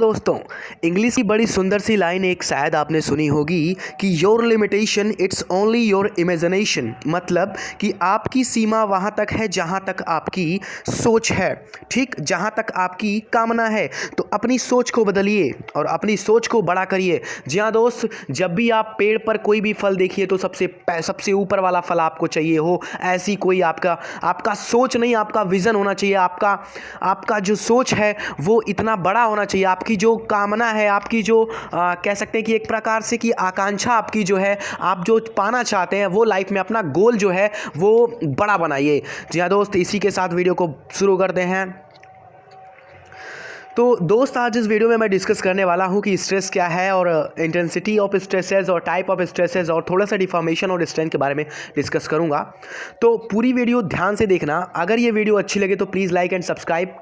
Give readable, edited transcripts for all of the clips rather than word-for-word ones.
दोस्तों, इंग्लिश की बड़ी सुंदर सी लाइन एक शायद आपने सुनी होगी कि your limitation it's only your imagination. मतलब कि आपकी सीमा वहाँ तक है जहाँ तक आपकी सोच है, ठीक, जहाँ तक आपकी कामना है। तो अपनी सोच को बदलिए और अपनी सोच को बड़ा करिए। जी हाँ दोस्त, जब भी आप पेड़ पर कोई भी फल देखिए तो सबसे ऊपर वाला फल आपको चाहिए हो। ऐसी कोई आपका सोच नहीं, आपका विज़न होना चाहिए। आपका जो सोच है वो इतना बड़ा होना चाहिए। आपकी जो कामना है, आपकी जो कह सकते हैं कि एक प्रकार से कि आकांक्षा आपकी जो है, आप जो पाना चाहते हैं वो लाइफ में अपना गोल जो है वो बड़ा बनाइए। जी हाँ दोस्त, इसी के साथ वीडियो को शुरू करते हैं। तो दोस्त, आज इस वीडियो में मैं डिस्कस करने वाला हूं कि स्ट्रेस क्या है और इंटेंसिटी ऑफ स्ट्रेसेस और टाइप ऑफ स्ट्रेसेस और थोड़ा सा डिफॉर्मेशन और स्ट्रेंथ के बारे में डिस्कस करूंगा। तो पूरी वीडियो ध्यान से देखना। अगर ये वीडियो अच्छी लगे तो प्लीज़ लाइक एंड सब्सक्राइब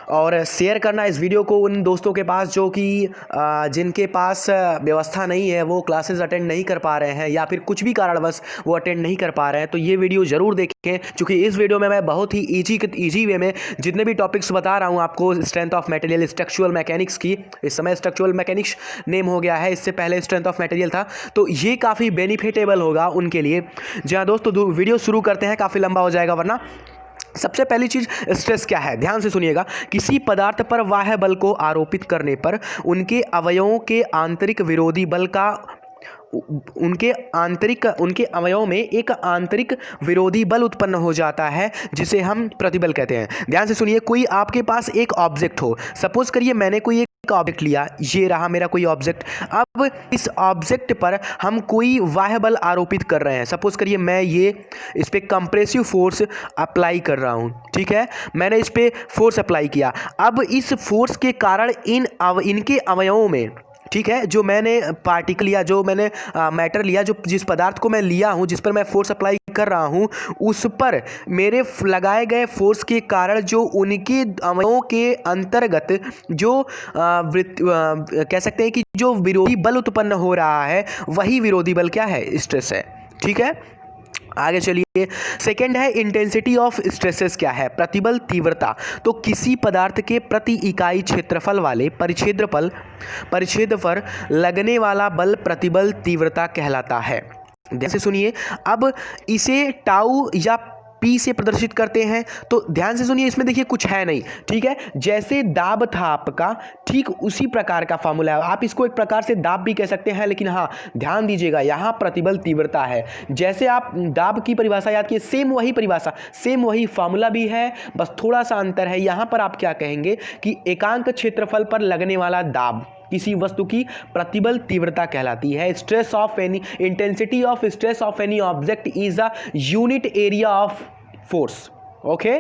और शेयर करना इस वीडियो को उन दोस्तों के पास जो कि जिनके पास व्यवस्था नहीं है, वो क्लासेस अटेंड नहीं कर पा रहे हैं या फिर कुछ भी कारणवश वो अटेंड नहीं कर पा रहे हैं। तो ये वीडियो ज़रूर देखें, क्योंकि इस वीडियो में मैं बहुत ही ईजी वे में जितने भी टॉपिक्स बता रहा हूँ आपको strength of material, structural mechanics की। इस समय स्ट्रक्चरल मैकेनिक्स नेम हो गया है, इससे पहले स्ट्रेंथ ऑफ मटेरियल था। तो ये काफ़ी बेनिफिटेबल होगा उनके लिए। जी हाँ दोस्तों, वीडियो शुरू करते हैं, काफ़ी लंबा हो जाएगा वरना। सबसे पहली चीज़, स्ट्रेस क्या है, ध्यान से सुनिएगा। किसी पदार्थ पर बाह्य बल को आरोपित करने पर उनके अवयवों के आंतरिक विरोधी बल का उनके अवयवों में एक आंतरिक विरोधी बल उत्पन्न हो जाता है, जिसे हम प्रतिबल कहते हैं। ध्यान से सुनिए, कोई आपके पास एक ऑब्जेक्ट हो, सपोज करिए मैंने कोई एक ऑब्जेक्ट लिया, ये रहा मेरा कोई ऑब्जेक्ट। अब इस ऑब्जेक्ट पर हम कोई बाह्य बल आरोपित कर रहे हैं। सपोज करिए मैं इस पर कंप्रेसिव फोर्स अप्लाई कर रहा हूँ, ठीक है, मैंने इस पर फोर्स अप्लाई किया। अब इस फोर्स के कारण इनके अवयवों में, ठीक है, जो मैंने पार्टिकल लिया, जो मैंने मैटर लिया, जिस पदार्थ को मैं लिया हूँ, जिस पर मैं फोर्स अप्लाई कर रहा हूँ, उस पर मेरे लगाए गए फोर्स के कारण जो उनके अवयवों के अंतर्गत जो कह सकते हैं कि जो विरोधी बल उत्पन्न हो रहा है, वही विरोधी बल क्या है, स्ट्रेस है। ठीक है, आगे चलिए। सेकंड है इंटेंसिटी ऑफ स्ट्रेसेस क्या है, प्रतिबल तीव्रता। तो किसी पदार्थ के प्रति इकाई क्षेत्रफल वाले परिच्छेद पर लगने वाला बल प्रतिबल तीव्रता कहलाता है। जैसे सुनिए, अब इसे टाउ या पी से प्रदर्शित करते हैं। तो ध्यान से सुनिए, इसमें देखिए कुछ है नहीं, ठीक है, जैसे दाब था आपका, ठीक उसी प्रकार का फार्मूला है। आप इसको एक प्रकार से दाब भी कह सकते हैं, लेकिन हाँ ध्यान दीजिएगा, यहाँ प्रतिबल तीव्रता है। जैसे आप दाब की परिभाषा याद किए, सेम वही परिभाषा, सेम वही फार्मूला भी है, बस थोड़ा सा अंतर है। यहाँ पर आप क्या कहेंगे कि एकांक क्षेत्रफल पर लगने वाला दाब किसी वस्तु की प्रतिबल तीव्रता कहलाती है। Stress of any intensity of stress of any object is a unit area of force. Okay,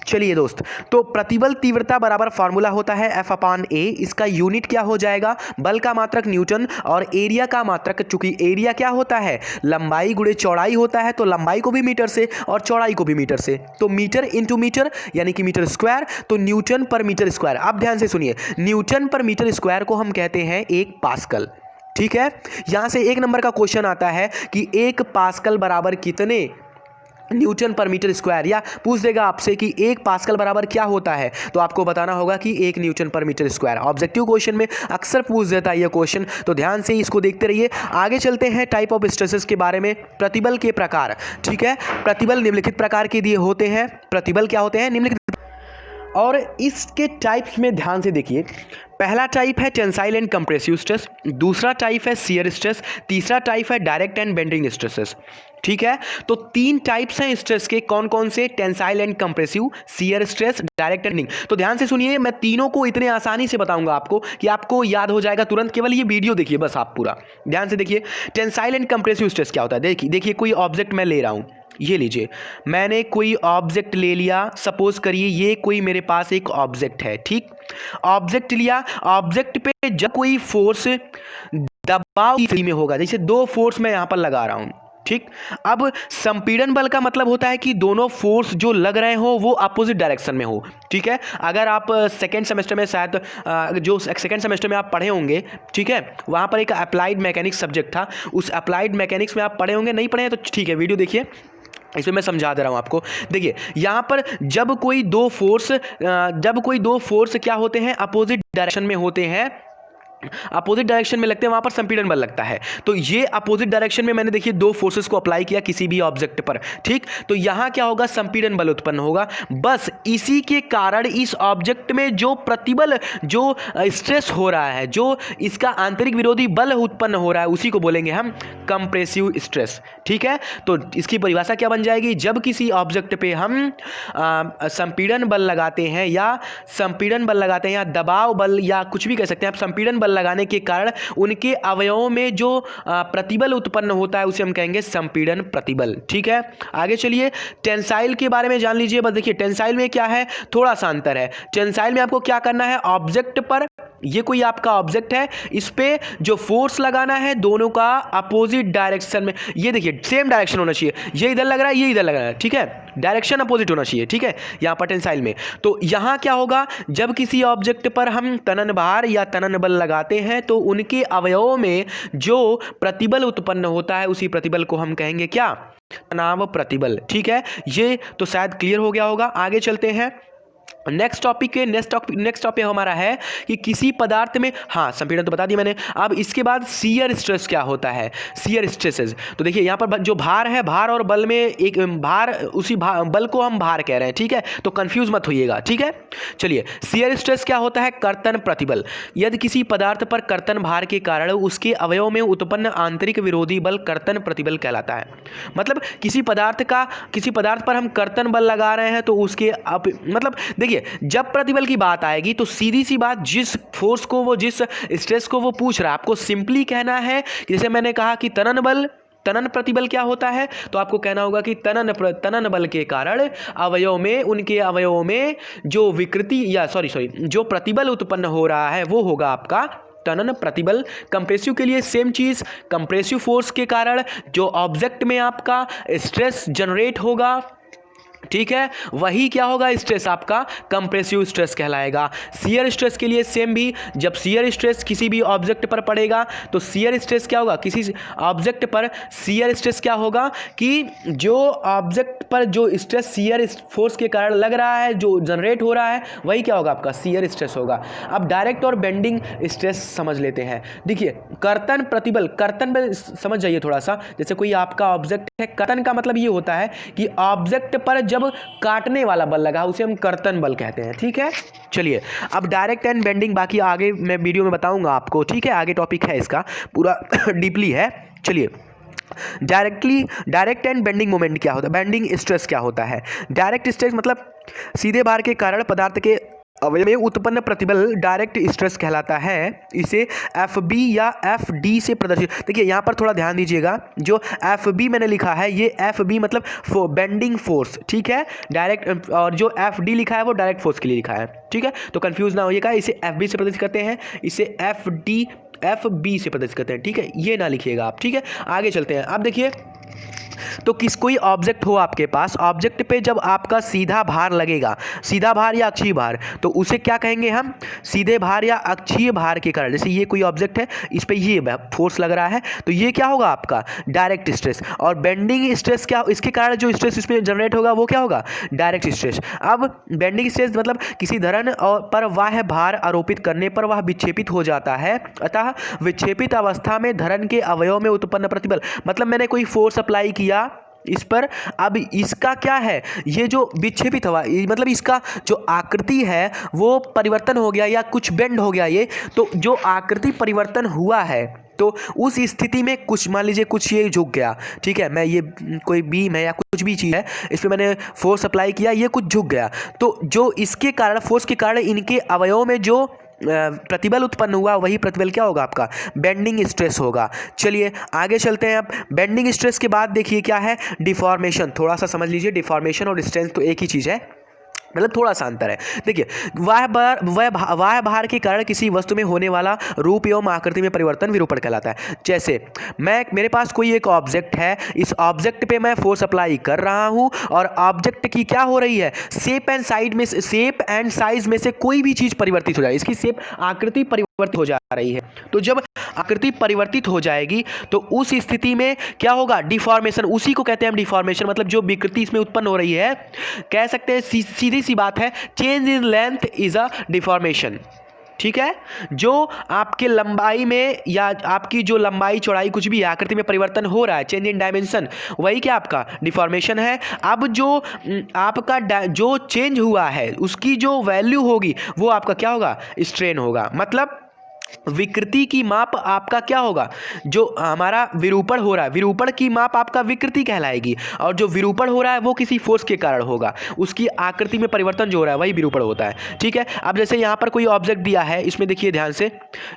चलिए दोस्त, तो प्रतिबल तीव्रता बराबर फार्मूला होता है F/A। इसका यूनिट क्या हो जाएगा, बल का मात्रक न्यूटन और एरिया का मात्रक, चूंकि एरिया क्या होता है, लंबाई गुणे चौड़ाई होता है, तो लंबाई को भी मीटर से और चौड़ाई को भी मीटर से, तो मीटर इंटू मीटर यानी कि मीटर स्क्वायर, तो न्यूटन पर मीटर स्क्वायर। अब ध्यान से सुनिए, न्यूटन पर मीटर स्क्वायर को हम कहते हैं 1 पास्कल। ठीक है, यहां से 1 नंबर का क्वेश्चन आता है कि 1 पास्कल बराबर कितने न्यूटन पर मीटर स्क्वायर, या पूछ देगा आपसे कि 1 पास्कल बराबर क्या होता है, तो आपको बताना होगा कि 1 न्यूटन पर मीटर स्क्वायर। ऑब्जेक्टिव क्वेश्चन में अक्सर पूछ देता है ये क्वेश्चन, तो ध्यान से इसको देखते रहिए। आगे चलते हैं टाइप ऑफ स्ट्रेसेस के बारे में, प्रतिबल के प्रकार। ठीक है, प्रतिबल निम्नलिखित प्रकार के दिए होते हैं। प्रतिबल क्या होते हैं, निम्नलिखित, और इसके टाइप्स में ध्यान से देखिए। पहला टाइप है टेंसाइल एंड कंप्रेसिव स्ट्रेस, दूसरा टाइप है शियर स्ट्रेस, तीसरा टाइप है डायरेक्ट एंड बेंडिंग स्ट्रेसेस। ठीक है, तो 3 टाइप्स हैं स्ट्रेस के, कौन कौन से, tensile and compressive, shear stress, direct and bending. तो ध्यान से सुनिए, मैं तीनों को इतने आसानी से बताऊंगा आपको कि आपको याद हो जाएगा तुरंत, केवल ये वीडियो देखिए बस, आप पूरा ध्यान से देखिए। टेंसाइल एंड कंप्रेसिव स्ट्रेस क्या होता है, देखिए कोई ऑब्जेक्ट मैं ले रहा हूं, ये लीजिए, मैंने कोई ऑब्जेक्ट ले लिया, सपोज करिए ये कोई मेरे पास एक ऑब्जेक्ट है, ठीक, ऑब्जेक्ट लिया, ऑब्जेक्ट पे जब कोई फोर्स दबाव की में होगा, जैसे 2 फोर्स मैं यहां पर लगा रहा हूं, ठीक। अब संपीड़न बल का मतलब होता है कि दोनों फोर्स जो लग रहे हो वो अपोजिट डायरेक्शन में हो, ठीक है। अगर आप सेकेंड सेमेस्टर में शायद जो सेकेंड सेमेस्टर में आप पढ़े होंगे, ठीक है, वहाँ पर एक अप्लाइड मैकेनिक्स सब्जेक्ट था, उस अप्लाइड मैकेनिक्स में आप पढ़े होंगे, नहीं पढ़े हैं तो ठीक है वीडियो देखिए। इसमें मैं समझा दे रहा हूँ आपको। देखिए यहाँ पर जब कोई दो फोर्स क्या होते हैं, अपोजिट डायरेक्शन में होते हैं, अपोजिट डायरेक्शन में लगते हैं, वहां पर संपीड़न बल लगता है। तो ये अपोजिट डायरेक्शन में मैंने देखिए दो फोर्सेस को अप्लाई किया किसी भी ऑब्जेक्ट पर, ठीक। तो यहां क्या होगा, संपीड़न बल उत्पन्न होगा। बस इसी के कारण इस ऑब्जेक्ट में जो प्रतिबल, जो स्ट्रेस हो रहा है, जो इसका आंतरिक विरोधी बल उत्पन्न हो रहा है, उसी को बोलेंगे हम कंप्रेसिव स्ट्रेस, ठीक है। तो इसकी परिभाषा क्या बन जाएगी, जब किसी ऑब्जेक्ट पे हम संपीड़न बल लगाते हैं या दबाव बल या कुछ भी कह सकते हैं आप, संपीड़न बल लगाने के कारण उनके अवयवों में जो प्रतिबल उत्पन्न होता है उसे हम कहेंगे संपीड़न प्रतिबल, ठीक है। आगे चलिए टेंसाइल के बारे में जान लीजिए। बस देखिए टेंसाइल में क्या है, थोड़ा सा अंतर है। टेंसाइल में आपको क्या करना है, ऑब्जेक्ट पर, ये कोई आपका ऑब्जेक्ट है, इस पे जो फोर्स लगाना है दोनों का अपोजिट डायरेक्शन में, ये देखिए सेम डायरेक्शन होना चाहिए, ये इधर लग रहा है, ये इधर लग रहा है, ठीक है, डायरेक्शन अपोजिट होना चाहिए, ठीक है, यहां पर टेंसाइल में। तो यहां क्या होगा, जब किसी ऑब्जेक्ट पर हम तनन भार या तनन बल लगाते हैं तो उनके अवयवों में जो प्रतिबल उत्पन्न होता है उसी प्रतिबल को हम कहेंगे क्या, तनाव प्रतिबल, ठीक है। ये तो शायद क्लियर हो गया होगा। आगे चलते हैं नेक्स्ट टॉपिक हमारा है कि किसी पदार्थ में, हाँ संपीड़न तो बता दिया मैंने। अब इसके बाद शियर स्ट्रेस क्या होता है, शियर स्ट्रेसेस। तो देखिए यहाँ पर जो भार है, भार और बल में एक भार, उसी बल को हम भार कह रहे हैं, ठीक है, तो कंफ्यूज मत होइएगा, ठीक है। चलिए शियर स्ट्रेस क्या होता है, कर्तन प्रतिबल। यदि किसी पदार्थ पर कर्तन भार के कारण उसके अवयव में उत्पन्न आंतरिक विरोधी बल कर्तन प्रतिबल कहलाता है। मतलब किसी पदार्थ पर हम कर्तन बल लगा रहे हैं तो उसके मतलब देखिए जब प्रतिबल की बात आएगी तो सीधी सी बात, जिस फोर्स को वो, जिस स्ट्रेस को वो पूछ रहा है, आपको सिंपली कहना है, जैसे मैंने कहा कि तनन प्रतिबल क्या होता है, तो आपको कहना होगा कि तनन बल के कारण उनके अवयवों में जो विकृति या जो प्रतिबल उत्पन्न हो रहा है वो होगा आपका तनन प्रतिबल। कंप्रेसिव के लिए सेम चीज, कंप्रेसिव फोर्स के कारण जो ऑब्जेक्ट में आपका स्ट्रेस जनरेट होगा, ठीक है, वही क्या होगा, स्ट्रेस आपका कंप्रेसिव स्ट्रेस कहलाएगा। शियर स्ट्रेस के लिए सेम भी, जब शियर स्ट्रेस किसी भी ऑब्जेक्ट पर पड़ेगा तो शियर स्ट्रेस क्या होगा, किसी ऑब्जेक्ट पर शियर स्ट्रेस क्या होगा कि जो ऑब्जेक्ट पर जो स्ट्रेस शियर फोर्स के कारण लग रहा है, जो जनरेट हो रहा है, वही क्या होगा आपका शियर स्ट्रेस होगा। अब डायरेक्ट और बेंडिंग स्ट्रेस समझ लेते हैं। देखिए कर्तन प्रतिबल, कर्तन में समझ जाइए थोड़ा सा, जैसे कोई आपका ऑब्जेक्ट है, कर्तन का मतलब ये होता है कि ऑब्जेक्ट पर जब काटने वाला बल लगा उसे हम कर्तन बल कहते हैं, ठीक है। चलिए अब डायरेक्ट एंड बेंडिंग बाकी आगे मैं वीडियो में बताऊंगा आपको, ठीक है, आगे टॉपिक है इसका पूरा डीपली है। चलिए डायरेक्ट एंड बेंडिंग मोमेंट क्या होता है, बेंडिंग स्ट्रेस क्या होता है। डायरेक्ट स्ट्रेस मतलब सीधे भार के कारण पदार्थ के अवयव में उत्पन्न प्रतिबल डायरेक्ट स्ट्रेस कहलाता है। इसे FB या FD से प्रदर्शित, देखिए यहाँ पर थोड़ा ध्यान दीजिएगा, जो FB मैंने लिखा है ये FB मतलब बेंडिंग फोर्स, ठीक है, डायरेक्ट, और जो FD लिखा है वो डायरेक्ट फोर्स के लिए लिखा है, ठीक है, तो कंफ्यूज ना होइएगा। इसे FB से प्रदर्शित करते हैं, इसे FB से प्रदर्शित करते हैं, ठीक है, ये ना लिखिएगा आप, ठीक है। आगे चलते हैं। अब देखिए तो कोई ऑब्जेक्ट हो आपके पास, ऑब्जेक्ट पे जब आपका सीधा भार लगेगा, सीधा भार या अक्षीय भार, तो उसे क्या कहेंगे हम, सीधे भार या अक्षीय भार के कारण, जैसे ये कोई ऑब्जेक्ट है, इस पे ये फोर्स लग रहा है, तो ये क्या होगा आपका डायरेक्ट स्ट्रेस। और बेंडिंग स्ट्रेस क्या, इसके कारण जो स्ट्रेस इसमें जनरेट होगा वो क्या होगा, डायरेक्ट स्ट्रेस। अब बेंडिंग स्ट्रेस मतलब किसी धरन पर वह भार आरोपित करने पर वह विक्षेपित हो जाता है, अतः विक्षेपित अवस्था में धरन के अवयव में उत्पन्न प्रतिबल, मतलब मैंने कोई फोर्स अप्लाई किया इस पर, अब इसका क्या है, ये जो विक्षेपित हुआ, मतलब इसका जो आकृति है वो परिवर्तन हो गया या कुछ बेंड हो गया, ये तो जो आकृति परिवर्तन हुआ है तो उस स्थिति में कुछ मान लीजिए कुछ ये झुक गया, ठीक है, मैं ये कोई बीम है या कुछ भी चीज़ है, इस पर मैंने फोर्स अप्लाई किया, ये कुछ झुक गया, तो जो इसके कारण, फोर्स के कारण इनके अवयवों में जो प्रतिबल उत्पन्न हुआ वही प्रतिबल क्या होगा आपका, बेंडिंग स्ट्रेस होगा। चलिए आगे चलते हैं। अब बेंडिंग स्ट्रेस के बाद देखिए क्या है, डिफॉर्मेशन। थोड़ा सा समझ लीजिए, डिफॉर्मेशन और स्ट्रेंथ तो एक ही चीज़ है, मतलब थोड़ा सा अंतर है। देखिए वाह भार के कारण किसी वस्तु में होने वाला रूप एवं आकृति में परिवर्तन विरूपण कहलाता है। जैसे मेरे पास कोई एक ऑब्जेक्ट है, इस ऑब्जेक्ट पे मैं फोर्स अप्लाई कर रहा हूं और ऑब्जेक्ट की क्या हो रही है, शेप एंड साइज में से कोई भी चीज़ परिवर्तित हो जाए, इसकी शेप आकृति परिवर्तित हो जा रही है। तो जब आकृति परिवर्तित हो जाएगी तो उस स्थिति में क्या होगा, डिफॉर्मेशन, उसी को कहते हैं हम डिफॉर्मेशन, मतलब जो विकृति इसमें उत्पन्न हो रही है, कह सकते हैं सीधी सी बात है, change in length is a deformation. ठीक है, जो आपके लंबाई में या आपकी जो लंबाई चौड़ाई कुछ भी आकृति में परिवर्तन हो रहा है, चेंज इन डायमेंशन, वही क्या आपका डिफॉर्मेशन है। अब जो आपका जो चेंज हुआ है उसकी जो वैल्यू होगी वो आपका क्या होगा, स्ट्रेन होगा। मतलब विकृति की माप आपका क्या होगा, जो हमारा विरूपण हो रहा है, विरूपण की माप आपका विकृति कहलाएगी, और जो विरूपण हो रहा है वो किसी फोर्स के कारण होगा, उसकी आकृति में परिवर्तन जो हो रहा है वही विरूपण होता है। ठीक है, अब जैसे यहाँ पर कोई ऑब्जेक्ट दिया है, इसमें देखिए ध्यान से,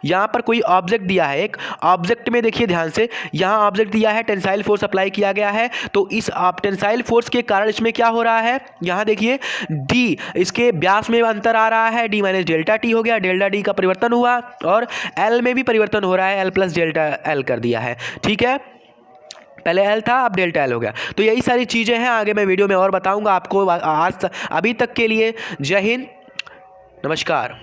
यहाँ पर कोई ऑब्जेक्ट दिया है, एक ऑब्जेक्ट में देखिए ध्यान से, यहाँ ऑब्जेक्ट दिया है, टेंसाइल फोर्स अप्लाई किया गया है, तो इस टेंसाइल फोर्स के कारण इसमें क्या हो रहा है, यहाँ देखिए डी, इसके व्यास में अंतर आ रहा है, डी माइनस डेल्टा टी हो गया, डेल्टा डी का परिवर्तन हुआ, और एल में भी परिवर्तन हो रहा है, एल प्लस डेल्टा एल कर दिया है। ठीक है, पहले एल था अब डेल्टा एल हो गया। तो यही सारी चीज़ें हैं, आगे मैं वीडियो में और बताऊंगा आपको। आज अभी तक के लिए जय हिंद, नमस्कार।